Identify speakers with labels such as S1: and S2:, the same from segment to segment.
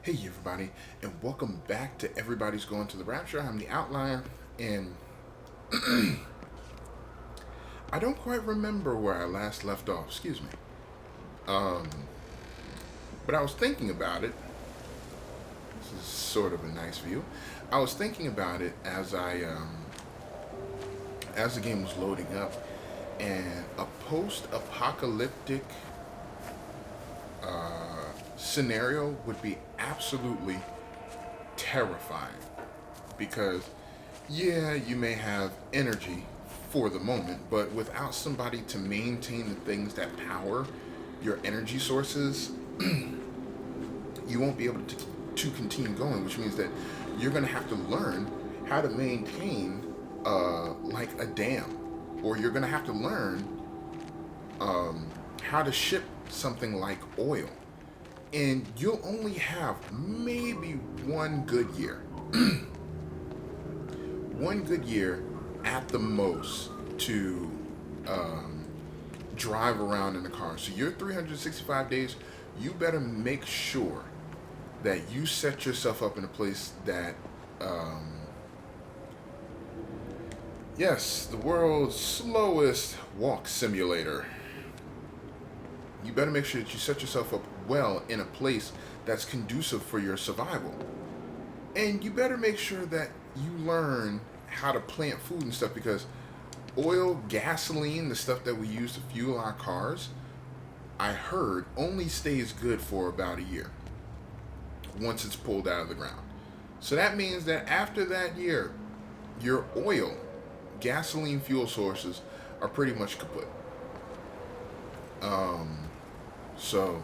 S1: Hey everybody, and welcome back to Everybody's Going to the Rapture. I'm the Outlier, and I don't quite remember where I last left off. Excuse me. Um, but I was thinking about it. This is sort of a nice view. I was thinking about it as the game was loading up, and a post-apocalyptic scenario would be absolutely terrifying because yeah, you may have energy for the moment, but without somebody to maintain the things that power your energy sources, you won't be able to continue going, which means that you're going to have to learn how to maintain like a dam, or you're going to have to learn how to ship something like oil. And you'll only have maybe one good year. One good year at the most to um, drive around in the car. So your 365 days, you better make sure that you set yourself up in a place that, um, yes, the world's slowest walk simulator. You better make sure that you set yourself up well in a place that's conducive for your survival. And you better make sure that you learn how to plant food and stuff because oil, gasoline, the stuff that we use to fuel our cars, I heard only stays good for about a year once it's pulled out of the ground. So that means that after that year, your oil, gasoline fuel sources are pretty much kaput. Um, so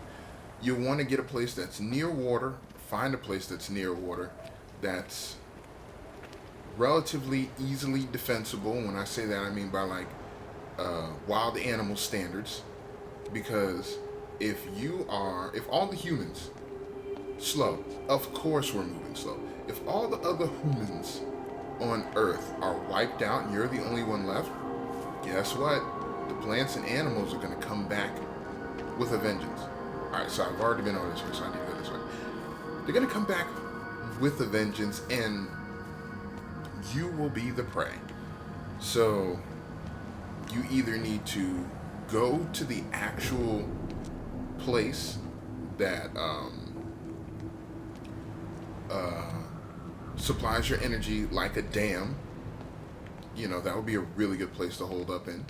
S1: you want to get a place that's near water, find a place that's near water, that's relatively easily defensible. When I say that, I mean by like wild animal standards. Because if all the humans slow, of course we're moving slow. If all the other humans on Earth are wiped out and you're the only one left, guess what? The plants and animals are going to come back with a vengeance. Alright, so I've already been on this one, so I need to go this way. They're going to come back with a vengeance, and you will be the prey. So you either need to go to the actual place that uh, supplies your energy like a dam. You know, that would be a really good place to hold up in.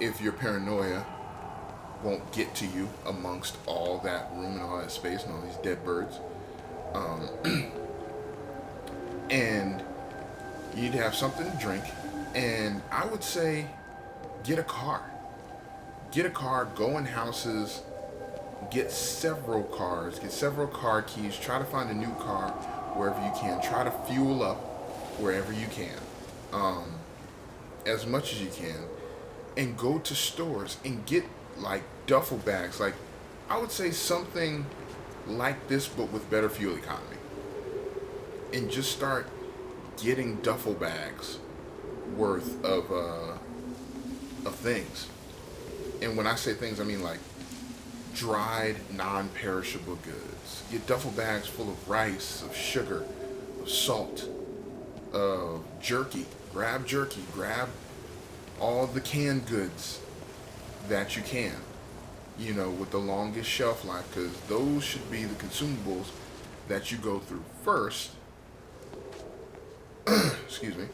S1: If your paranoia won't get to you amongst all that room and all that space and all these dead birds. Um, and you need to have something to drink. And I would say get a car. Get a car, go in houses, get several cars, get several car keys, try to find a new car wherever you can. Try to fuel up wherever you can, um, as much as you can. And go to stores and get like duffel bags. Like, I would say something like this, but with better fuel economy. And just start getting duffel bags worth of things. And when I say things, I mean like dried, non-perishable goods. Get duffel bags full of rice, of sugar, of salt, of jerky. Jerky. Grab all the canned goods that you can. You know, with the longest shelf life, because those should be the consumables that you go through first. Excuse me.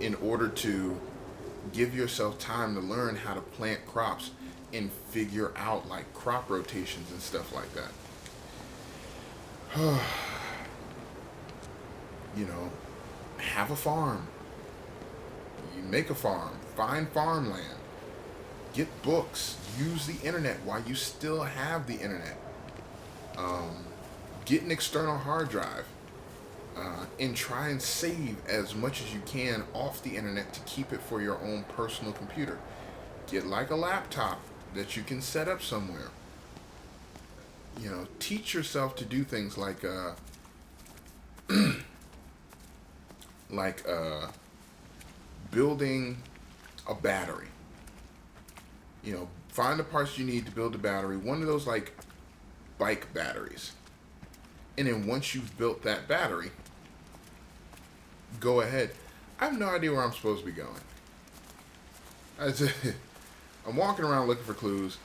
S1: In order to give yourself time to learn how to plant crops and figure out like crop rotations and stuff like that. You know, have a farm. You make a farm. Find farmland. Get books. Use the internet while you still have the internet. Get an external hard drive. And try and save as much as you can off the internet to keep it for your own personal computer. Get like a laptop that you can set up somewhere. You know, teach yourself to do things like like building a battery. You know, find the parts you need to build a battery. One of those like bike batteries. And then once you've built that battery, go ahead. I have no idea where I'm supposed to be going. I'm walking around looking for clues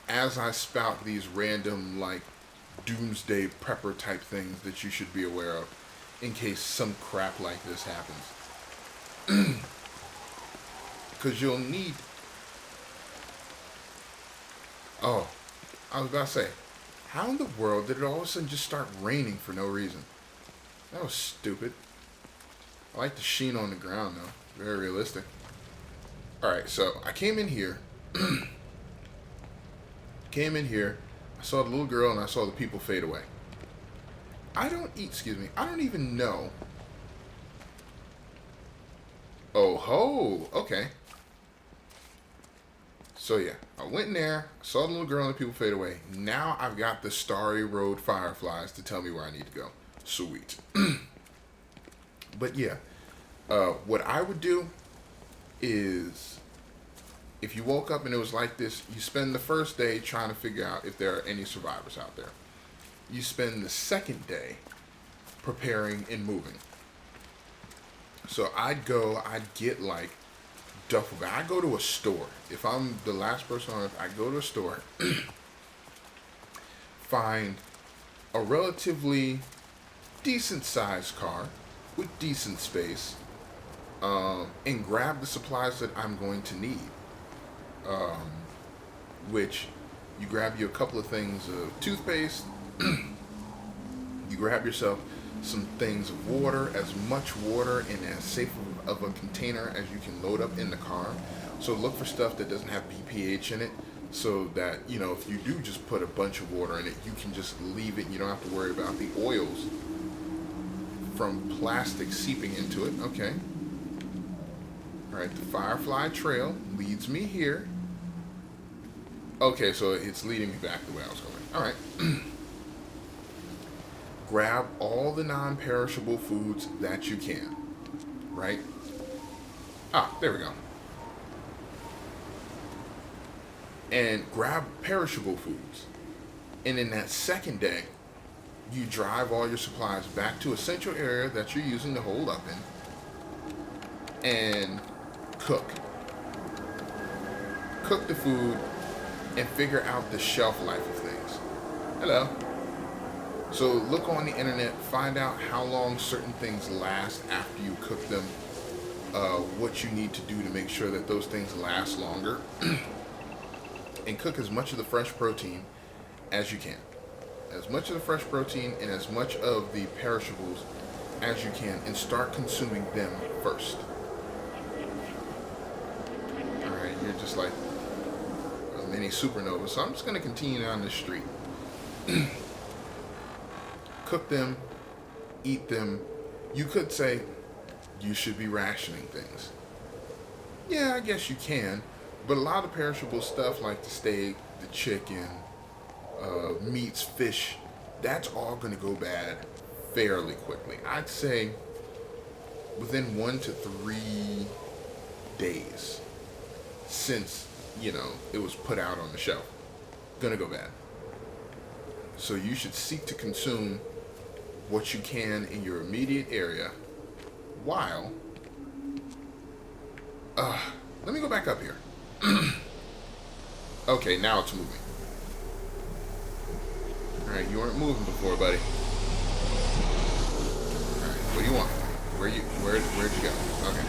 S1: as I spout these random, like, Doomsday prepper type things that you should be aware of in case some crap like this happens. Because you'll need... Oh, I was about to say, how in the world did it all of a sudden just start raining for no reason? That was stupid. I like the sheen on the ground, though. Very realistic. Alright, so I came in here. I saw the little girl and I saw the people fade away. I don't even know. Oh ho, okay. So yeah, I went in there, saw the little girl and the people fade away. Now I've got the Starry Road Fireflies to tell me where I need to go. Sweet. But yeah, what I would do is, if you woke up and it was like this, you spend the first day trying to figure out if there are any survivors out there. You spend the second day preparing and moving. So I'd get like duffel bag. I go to a store. If I'm the last person on earth, I go to a store, find a relatively decent sized car with decent space, and grab the supplies that I'm going to need. Which you grab you a couple of things of toothpaste, you grab yourself some things of water, as much water in as safe of a container as you can load up in the car. So look for stuff that doesn't have BPH in it, so that, you know, if you do just put a bunch of water in it, you can just leave it and you don't have to worry about the oils from plastic seeping into it. Okay. Alright, the Firefly Trail leads me here. Okay, so it's leading me back the way I was going. Alright. Grab all the non-perishable foods that you can. Right? Ah, there we go. And grab perishable foods. And in that second day, you drive all your supplies back to a central area that you're using to hold up in. And cook. Cook the food and figure out the shelf life of things. Hello. So look on the internet, find out how long certain things last after you cook them, what you need to do to make sure that those things last longer, and cook as much of the fresh protein as you can. As much of the fresh protein and as much of the perishables as you can, and start consuming them first. Alright, you're just like a mini supernova, so I'm just going to continue down this street. Cook them, eat them. You could say you should be rationing things. Yeah, I guess you can, but a lot of perishable stuff like the steak, the chicken, meats, fish, that's all going to go bad fairly quickly. I'd say within 1 to 3 days since, you know, it was put out on the shelf. Gonna go bad. So you should seek to consume what you can in your immediate area while... let me go back up here. Okay, now it's moving. Alright, you weren't moving before, buddy. Alright, what do you want? Where'd you go? Okay.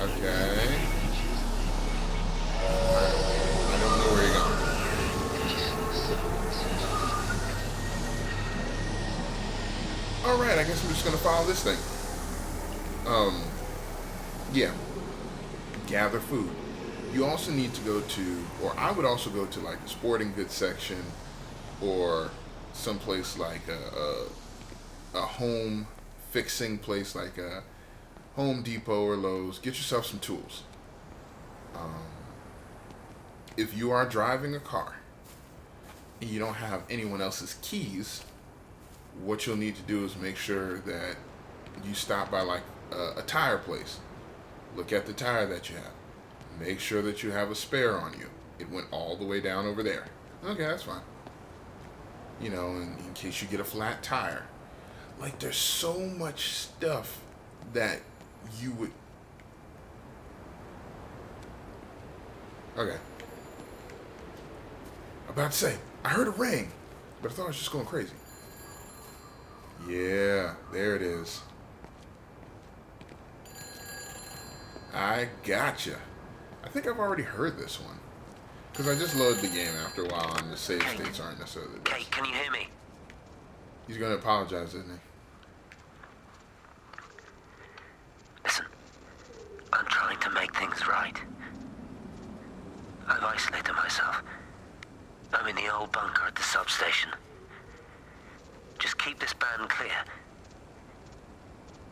S1: Okay. I don't know where you're going. Alright, I guess I'm just gonna follow this thing. Yeah. Gather food. You also need to go to, or I would also go to like a sporting goods section, or someplace like a home fixing place like a Home Depot or Lowe's. Get yourself some tools. If you are driving a car and you don't have anyone else's keys, what you'll need to do is make sure that you stop by like a tire place. Look at the tire that you have. Make sure that you have a spare on you. It went all the way down over there. Okay, that's fine. You know, in case you get a flat tire. Like, there's so much stuff that you would... Okay. About to say, I heard a ring, but I thought I was just going crazy. Yeah, there it is. I gotcha. I think I've already heard this one. Because I just loaded the game after a while and the save states aren't necessarily the best.
S2: Kate, can you hear me?
S1: He's going to apologize, isn't he?
S2: Listen, I'm trying to make things right. I've isolated myself. I'm in the old bunker at the substation. Just keep this band clear.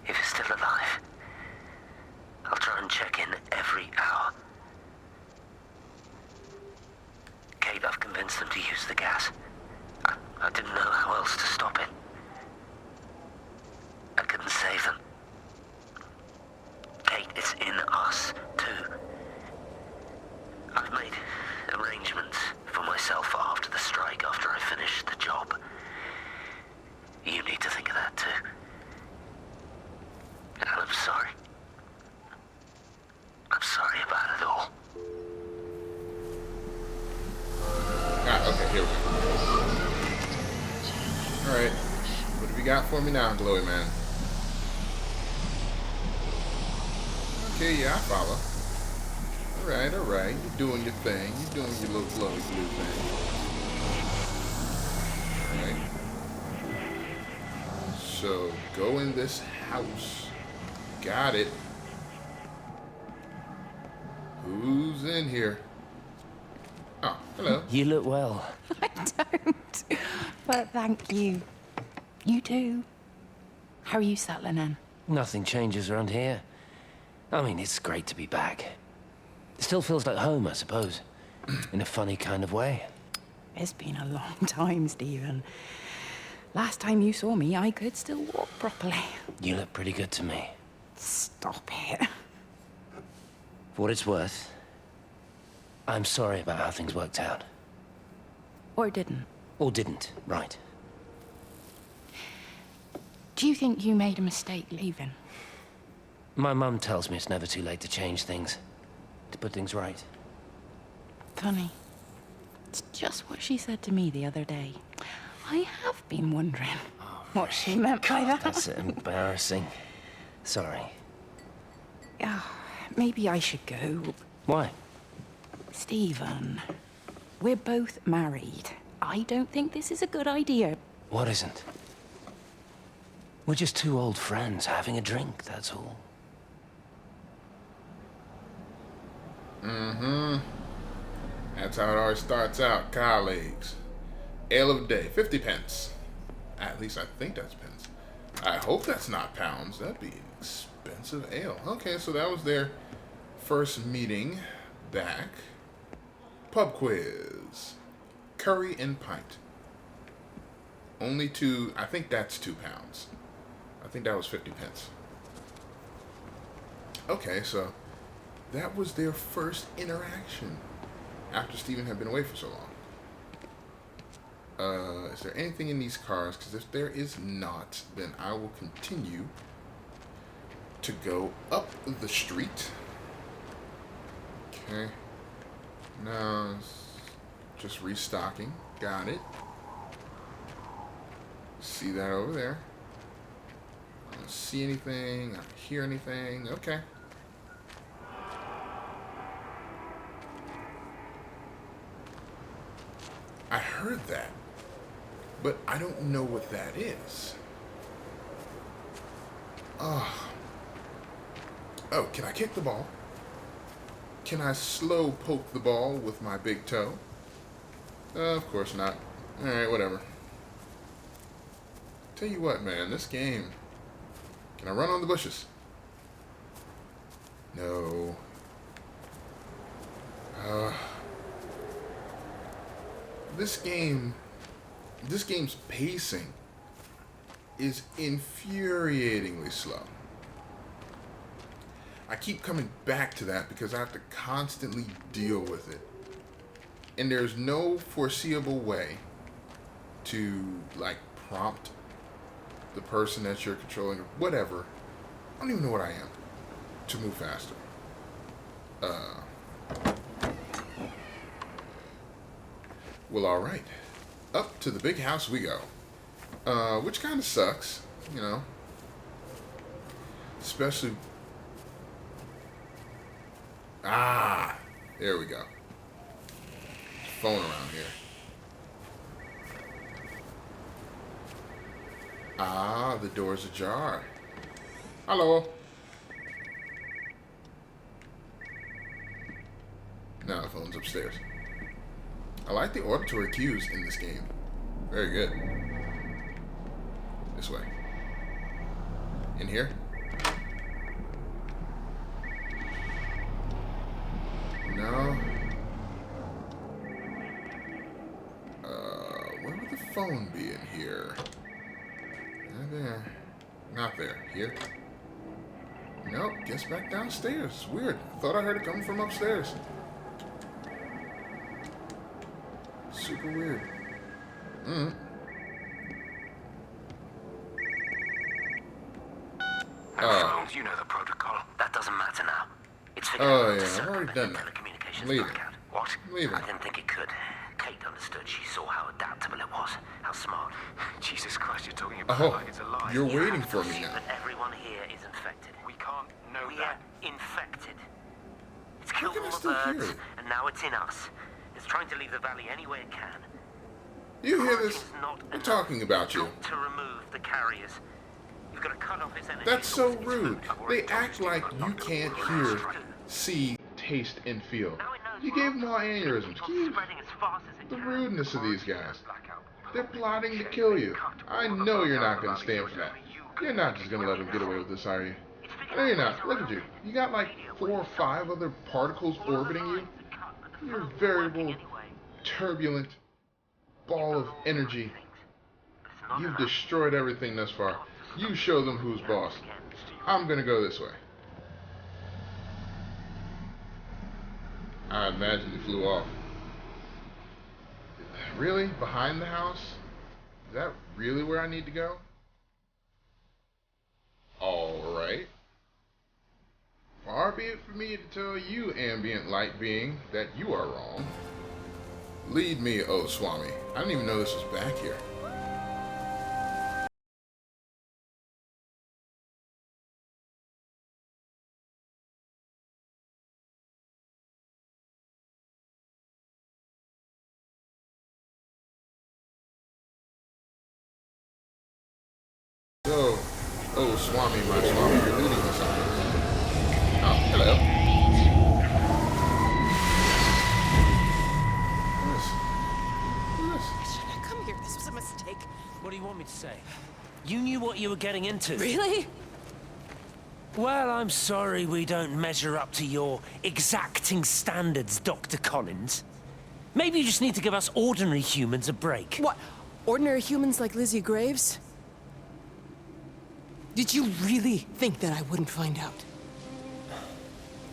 S2: If you're still alive, I'll try and check in every hour. Kate, I've convinced them to use the gas. I didn't know how else to stop it. I couldn't save them. Kate, it's in us, too. I've made arrangements for myself after the strike, after I finish the job. You need to think of that, too. And I'm sorry. I'm sorry about it all.
S1: Okay, here we go. Alright. What have you got for me now, Glowy Man? Okay, yeah, I follow. Alright. You're doing your thing. You're doing your little glowy blue thing. Alright. So, go in this house. Got it. Who's in here? Oh, hello.
S3: You look well.
S4: I don't. But thank you. You too. How are you settling in?
S3: Nothing changes around here. I mean, it's great to be back. It still feels like home, I suppose. In a funny kind of way.
S4: It's been a long time, Stephen. Last time you saw me, I could still walk properly.
S3: You look pretty good to me.
S4: Stop it.
S3: For what it's worth, I'm sorry about how things worked out.
S4: Or didn't.
S3: Or didn't, right.
S4: Do you think you made a mistake leaving?
S3: My mum tells me it's never too late to change things. To put things right.
S4: Funny. It's just what she said to me the other day. I have been wondering what she meant by that.
S3: That's embarrassing. Sorry.
S4: Maybe I should go.
S3: Why?
S4: Stephen, we're both married. I don't think this is a good idea.
S3: What isn't? We're just two old friends having a drink, that's all.
S1: That's how it always starts out, colleagues. Ale of the day, 50 pence. At least I think that's pence. I hope that's not pounds. That'd be expensive ale. Okay, so that was their first meeting back. Pub quiz. Curry and pint. Only two, I think that's 2 pounds. I think that was 50 pence. Okay, so that was their first interaction after Stephen had been away for so long. Is there anything in these cars? Because if there is not, then I will continue to go up the street. Okay. Now, just restocking. Got it. See that over there. I don't see anything. I don't hear anything. Okay. I heard that, but I don't know what that is. Oh, can I kick the ball? Can I slow poke the ball with my big toe? Of course not. Alright, whatever. Tell you what, man, this game... Can I run on the bushes? No. This game's pacing is infuriatingly slow. I keep coming back to that because I have to constantly deal with it. And there's no foreseeable way to, like, prompt the person that you're controlling or whatever. I don't even know what I am. To move faster. Well, alright. Up to the big house we go. Which kind of sucks, you know. Especially... Ah! There we go. Phone around here. Ah, the door's ajar. Hello. Now the phone's upstairs. I like the auditory cues in this game. Very good. This way. In here? No. Where would the phone be in here? Not there. Not there. Here? Nope. Guess back downstairs. Weird. I thought I heard it coming from upstairs. Super weird.
S2: You know the protocol. That doesn't matter now. It's figured
S1: Oh
S2: out
S1: yeah,
S2: to
S1: I've already done that.
S2: telecommunications
S1: Leave it.
S2: blackout. What?
S1: Leave it.
S2: I didn't think it could. Kate understood. She saw how adaptable it was. How smart.
S5: Jesus Christ, you're talking about it
S1: Oh,
S5: like it's alive.
S1: you're
S2: You
S1: waiting
S2: have
S1: for
S2: to
S1: me
S2: assume
S1: now.
S2: that everyone here is infected.
S5: We can't know
S2: We
S5: that.
S2: are infected. It's killed
S1: can I
S2: all the
S1: still hear
S2: birds,
S1: it?
S2: and now it's in us. It's trying to leave the valley any way it can.
S1: You hear this?
S2: Quarantine's not
S1: We're
S2: enough.
S1: talking about you.
S2: Got to remove the carriers. You've got to cut off its energy.
S1: That's so
S2: source. It's
S1: rude.
S2: food.
S1: They act like you can't hear, see, taste, and feel.
S2: Now it knows
S1: You
S2: we're
S1: gave
S2: on
S1: them
S2: top
S1: all
S2: of it.
S1: aneurysms.
S2: Keep on
S1: Jeez.
S2: spreading as fast as it
S1: The
S2: can.
S1: rudeness of these guys. They're plotting to kill you. I know you're not going to stand for that. You're not just going to let them get away with this, are you? No, you're not. Look at you. You got like 4 or 5 other particles orbiting you. You're a variable, turbulent ball of energy. You've destroyed everything thus far. You show them who's boss. I'm going to go this way. I imagine he flew off. Really? Behind the house? Is that really where I need to go? Alright. Far be it for me to tell you, ambient light being, that you are wrong. Lead me, oh Swami. I didn't even know this was back here. So, oh Swami, my Swami, you're leading us on this. Oh, hello. Who is this?
S6: I shouldn't have come here. This was a mistake.
S3: What do you want me to say? You knew what you were getting into.
S6: Really?
S3: Well, I'm sorry we don't measure up to your exacting standards, Dr. Collins. Maybe you just need to give us ordinary humans a break.
S6: What? Ordinary humans like Lizzie Graves? Did you really think that I wouldn't find out?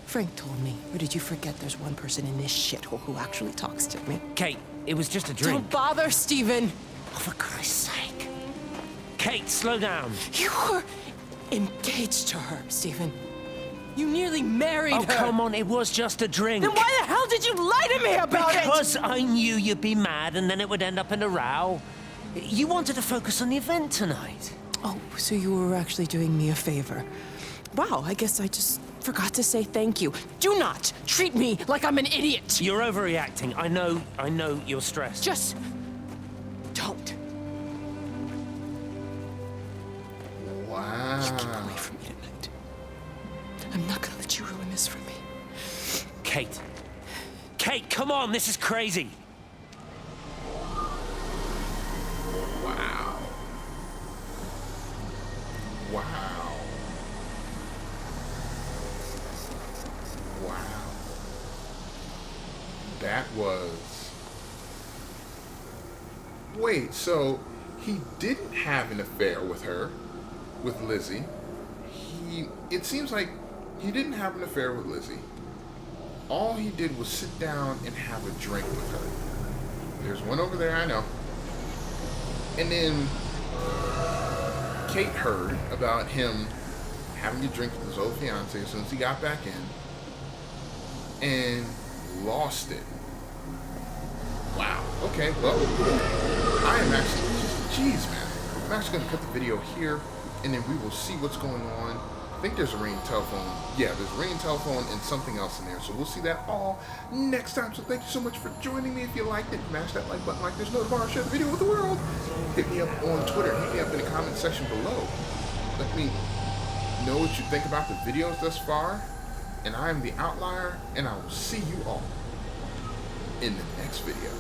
S6: Frank told me. Or did you forget there's one person in this shithole who actually talks to me?
S3: Kate, it was just a drink.
S6: Don't bother, Stephen!
S3: Oh, for Christ's sake. Kate, slow down.
S6: You were engaged to her, Stephen. You nearly married her.
S3: Oh, come on, it was just a drink.
S6: Then why the hell did you lie to me about it?
S3: Because I knew you'd be mad and then it would end up in a row. You wanted to focus on the event tonight.
S6: Oh, so you were actually doing me a favor. Wow, I guess I just forgot to say thank you. Do not treat me like I'm an idiot.
S3: You're overreacting. I know you're stressed.
S6: Just don't. Keep away
S1: Wow.
S6: from me tonight. I'm not gonna let you ruin this for me.
S3: Kate. Kate, come on, this is crazy.
S1: Wow. Wow. Wow. That was... Wait, so he didn't have an affair with her, with Lizzie. It seems like he didn't have an affair with Lizzie. All he did was sit down and have a drink with her. There's one over there, I know. And then Kate heard about him having a drink with his old fiance as soon as he got back in, and lost it. Wow. Okay, well, I am actually, jeez, man. I'm actually going to cut the video here, and then we will see what's going on. I think there's a ringing telephone. Yeah, there's a ringing telephone and something else in there. So we'll see that all next time. So thank you so much for joining me. If you liked it, mash that like button like there's no tomorrow. Share the video with the world. Hit me up on Twitter. Hit me up in the comment section below. Let me know what you think about the videos thus far. And I am The Outlier, and I will see you all in the next video.